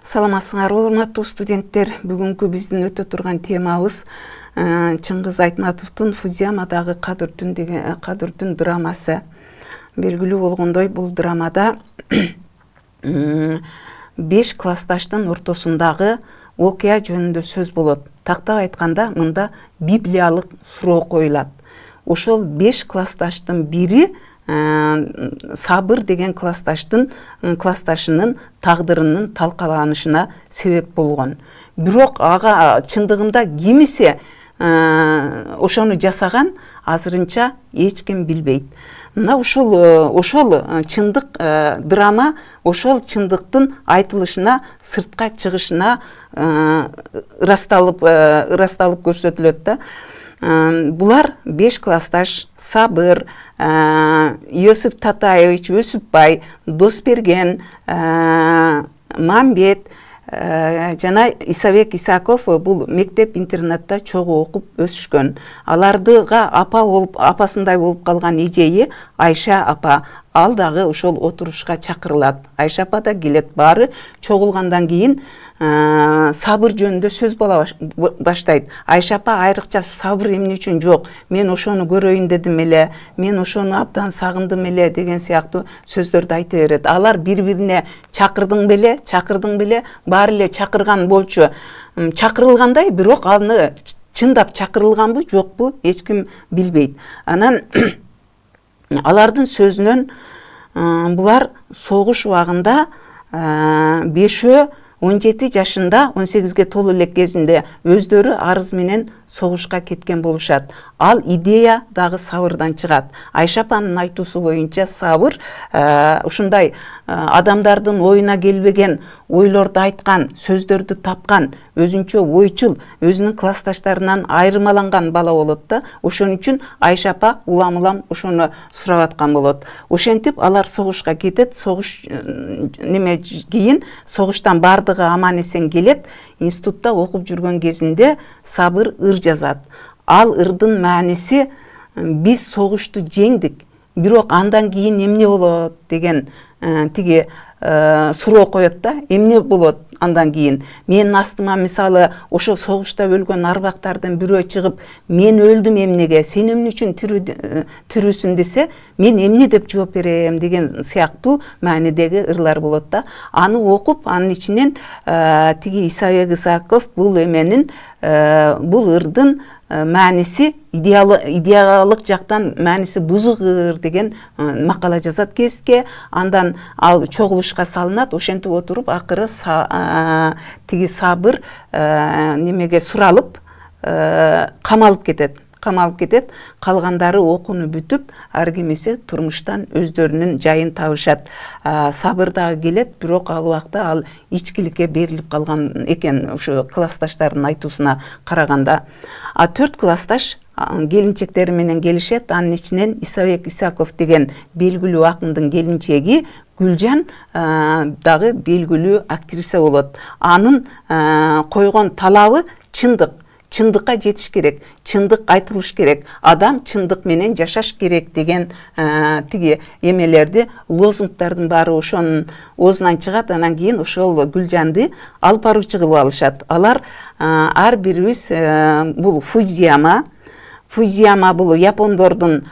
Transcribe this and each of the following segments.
Саламатсыңарбы, урматтуу студенттер. Бүгүнкү биздин өтө турган темабыз Чыңгыз Айтматовдун Фудзиямадагы Кадыр түн драмасы. Белгилүү болгондой, бул драмада 5 классташтын ортосундагы окуя жөнүндө сөз болот. Тактап айтканда, мында библиялык суроо коюлат. Ошол 5 классташтын бири Сабыр деген классташынын тагдырынын талкаланышына себеп болгон. Бирок ага чындыгында кимисе ошону жасаган азырынча эч ким билбейт. Мына ошол чындык драма, ошол чындыктын айтылышына, сыртка чыгышына ырасталып көрсөтүлөт да. Булар 5 классташ: Сабыр, Йосип Татаевич, Өсүпбай, Досберген, Мамбет жана Исабек Исаков бул мектеп-интернатта чогуу окуп өсүшкөн. Алардыга апасындай болуп калган эжеи Айша апа, ал дагы ошол отурушка чакырылат. Айша апа да келет. Баары чогулгандан кийин Сабыр жөнүндө сөз бола баштайт. Айша апа айрыкча Сабыр эмне үчүн жок, мен ошону көрөйүн дедим эле, мен ошону абдан сагындым эле деген сыяктуу сөздөрдү айта берет. Алар бири-бирине чакырдың беле, баары эле чакырган болчу. Чакырылгандай, бирок аны чындап чакырылганбы, жокпу, эч ким билбейт. Анан алардын сөзүнөн булар согуш убагында 5-өө 17 жашында, 18-ге толуу элек кезинде өздөрү арыз менен согушка кеткен болушат. Ал идея дагы Сабырдан чыгат. Айша апанын айтуусу боюнча Сабыр ушундай адамдардын оюна келбеген ойлорду айткан, сөздөрдү тапкан, өзүнчө ойчул, өзүнүн классташтарынан айырмаланган бала болот да. Ошон үчүн Айша апа улам ошону сурап аткан болот. Ошентип алар согушка кетет. Согуш кийин согуштан бардыгы аман эсен келет. Институтта окуп жүргөн кезинде Сабыр ыр жазат. Ал ырдын мааниси: биз согушту жеңдик, бирок андан кийин эмне болот деген тиги суроо коет да. Эмне болот андан кийин? Менин астыма мисалы ошо согушта өлгөн арбактардын бирөө чыгып, мен өлдүм эмнеге, сен эмне үчүн тирүүсүн десе, мен эмне деп жооп берем деген сыяктуу маанидеги ырлар болот да. Аны окуп, анын ичинен тиги Исабек Исаков бул ырдын мааниси идеалык жактан мааниси бузук ыр деген макала жазат гезитке. Андан ал чогулушка салынат. Ошентип отуруп акыры тиги Сабыр немеге суралып камалып кетет. Калгандары окууну бүтүп, ар кимиси турмуштан өздөрүнүн жайын табышат. Сабыр дагы келет, бирок ал убакта ал ичкиликке берилип калган экен, ушу классташтардын айтуусуна караганда. 4 классташ келинчектери менен келишет. Анын ичинен Исабек Исаков деген белгилүү акындын келинчеги Гүлжан дагы белгилүү актриса болот. Анын койгон талабы чындык. Чындыкка жетиш керек, чындык айтылыш керек, адам чындык менен жашаш керек деген тиги эмелерди, лозунгдардын баары ошонун оозунан чыгат. Анан кийин ошол Гүлжанды алып баруучу кылып алышат. Алар ар бирибиз бул Фудзияма бул япондордун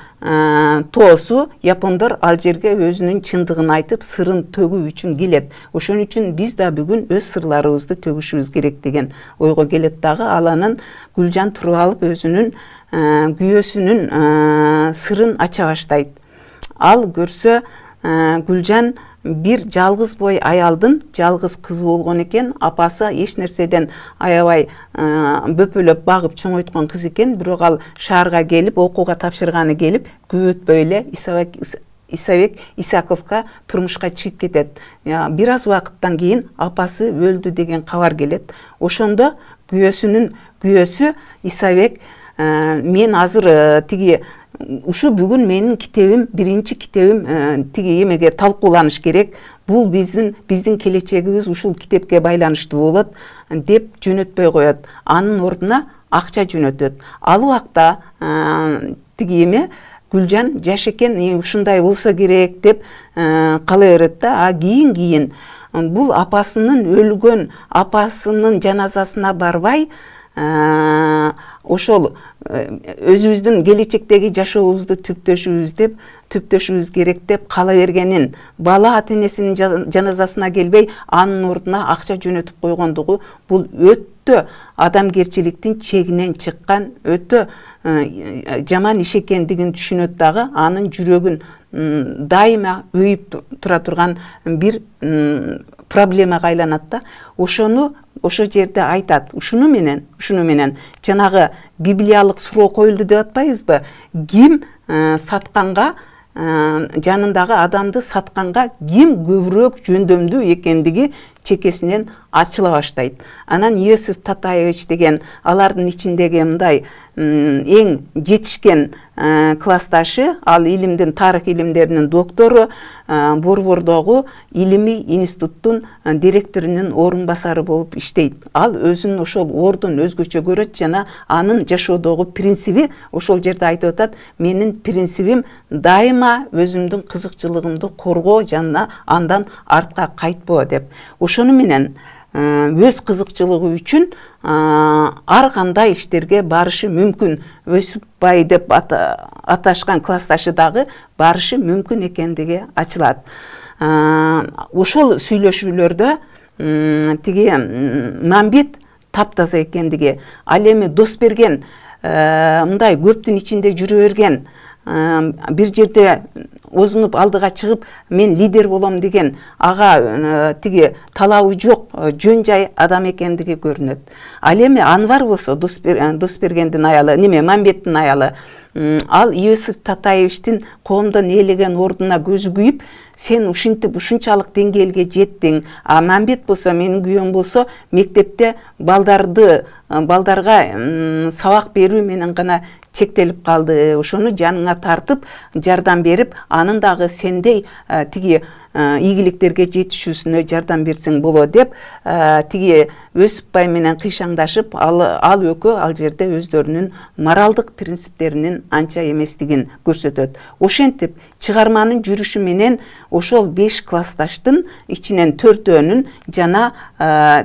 тоосу. Япондор ал жерге өзүнүн чындыгын айтып, сырын төгүү үчүн келет. Ошон үчүн биз да бүгүн өз сырларыбызды төгүшүбүз керек деген ойго келет дагы. Ал анан Гүлжан туруп алып өзүнүн күйөөсүнүн сырын ача баштайт. Ал көрсө Гүлжан бир жалгыз бой аялдын жалгыз кызы болгон экен. Апасы эч нерседен аябай бөпөлөп багып чоңойткон кыз экен. Бирок ал шаарга келип, окууга тапшырганы келип, көп өтпөй эле Исабек Исаковка турмушка чыгып кетет. Бир аз убакыттан кийин апасы өлдү деген кабар келет. Ошондо күйөөсү Исабек: мен азыр тиги ушу бүгүн менин китебим, биринчи китебим тиги эмеге талкууланыш керек. Бул биздин келечегибиз ушул китепке байланыштуу болот деп жөнөтпөй коет. Анын ордуна акча жөнөтөт. Ал убакта тиги эме Гүлжан жаш экен, ушундай болсо керек деп кала берет да. Кийин бул апасынын өлгөн апасынын жаназасына барбай, ошол өзүбүздүн келечектеги жашообузду түптөшүбүз керек деп кала бергенин, бала ата энесинин жаназасына келбей анын ордуна акча жөнөтүп койгондугу бул өтө адамгерчиликтин чегинен чыккан, өтө жаман иш экендигин түшүнөт дагы, анын жүрөгүн дайыма өйүп тура турган бир проблемага айланат да. Ошо жерде айтат, ушуну менен жанагы библиялык суроо коюлду деп атпайбызбы? Ким сатканга, жанындагы адамды сатканга ким көбүрөөк жөндөмдүү экендиги чекесинен ачыла баштайт. Анан Иосиф Татаевич деген алардын ичиндеги мындай эң жетишкен классташы, ал илимдин, тарых илимдеринин доктору, Борбордогу илимий институттун директорунун орун басары болуп иштейт. Ал өзүн ошол ордун өзгөчө көрөт жана анын жашоодогу принциби ошол жерде айтып атат: менин принцибим дайыма өзүмдүн кызыкчылыгымды коргоо жана андан артка кайтпоо деп. Ошону менен өз кызыкчылыгы үчүн ар кандай иштерге барышы мүмкүн. Өсүпбай деп аташкан классташы дагы барышы мүмкүн экендиги ачылат. Ошол сүйлөшүүлөрдө тиги Мамбет таптаза экендиги, ал эми Досберген мындай көптүн ичинде жүрө берген, бир жерде озунуп алдыга чыгып мен лидер болом деген ага тиги талабы жок, жөн жай адам экендиги көрүнөт. Ал эми Анвар болсо, Досбергендин аялы, Мамбеттин аялы, ал Иосиф Татаевичтин коомдон ээлеген ордуна көзү күйүп, сен ушинтип ушунчалык деңгээлге жеттиң. Мамбет болсо, менин күйөөм болсо, мектепте балдарга сабак берүү менен гана чектелип калды. Ошону жаныңа тартып, жардам берип, анын дагы сендей тиги ийгиликтерге жетишүүсүнө жардам берсең болот деп, тиги Өсүпбай менен кыйшаңдашып, ал экөө ал жерде өздөрүнүн моралдык принциптеринин анча эместигин көрсөтөт. Ошентип, чыгарманын жүрүшү менен ошол 5 классташтын ичинен 4өөнүн жана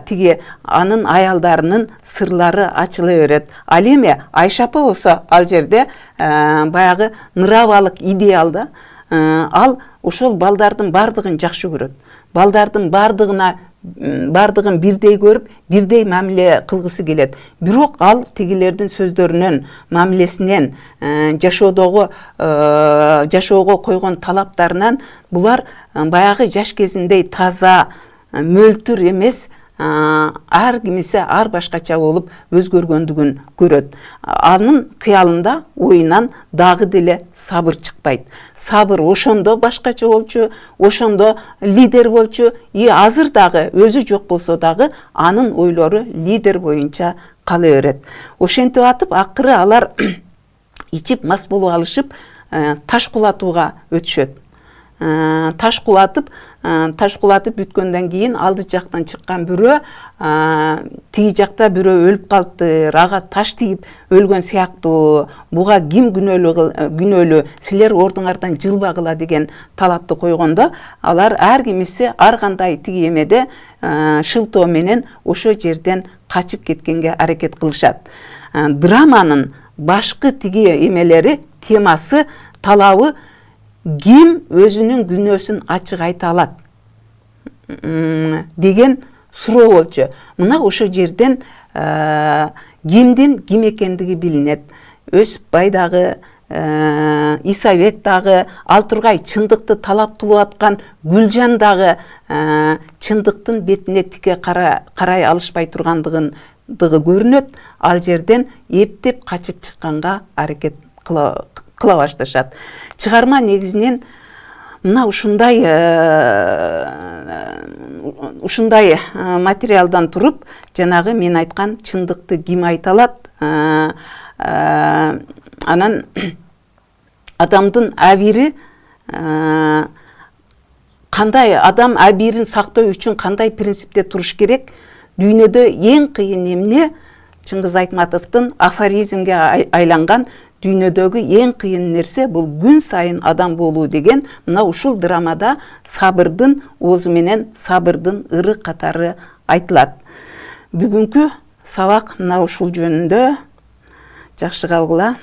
тиги анын аялдарынын сырлары ачыла берет. Ал эми Айша апа болсо, ал жерде баягы нравалык идеалда, ал ошол балдардын бардыгын жакшы көрөт. Балдардын бардыгын бирдей көрүп, бирдей мамиле кылгысы келет. Бирок ал тигилердин сөздөрүнөн, мамилесинен, жашоого койгон талаптарынан булар баягы жаш кезиндей таза, мөлтүр эмес, ар кимисе ар башкача болуп өзгөргөндүгүн көрөт. Анын кыялында, оюнан дагы деле сабыр чыкпайт. Сабыр ошондо башкача болчу, ошондо лидер болчу, азыр дагы өзү жок болсо дагы анын ойлору лидер боюнча кала берет. Ошентип атып, акыры алар ичип мас болуп алышып, таш кулатууга өтүшөт. Таш кулатып бүткөндөн кийин алды жактан чыккан бирөө, тиги жакта бирөө өлүп калыптыр, ага таш тийип өлгөн сыяктуу, буга ким күнөөлүү, силер ордуңардан жылбагыла деген талапты койгондо, алар ар кимиси ар кандай тиги эмеде шылтоо менен ошо жерден качып кеткенге аракет кылышат. Драманын башкы тиги эмелери, темасы, талабы ким өзүнүн күнөөсүн ачык айта алат деген суроо болчу. Мына ошо жерден кимдин ким экендиги билинет. Өсүпбай дагы, Исабек дагы, ал тургай чындыкты талап кылып аткан Гүлжан дагы чындыктын бетине тике карай алышпай тургандыгы көрүнөт. Ал жерден эптеп качып чыкканга аракет кыла башташат. Чыгарма негизинен мына ушундай материалдан туруп, жанагы мен айткан чындыкты ким айта алат, анан адамдын абийири кандай, адам абийирин сактоо үчүн кандай принципте туруш керек, дүйнөдө эң кыйын эмне Чыңгыз Айтматовдун афоризмге айланган дүйнөдөгү эң кыйын нерсе бул күн сайын адам болуу деген мына ушул драмада сабырдын оозу менен сабырдын ыры катары айтылат. Бүгүнкү сабак мына ушул жөнүндө. Жакшы калгыла.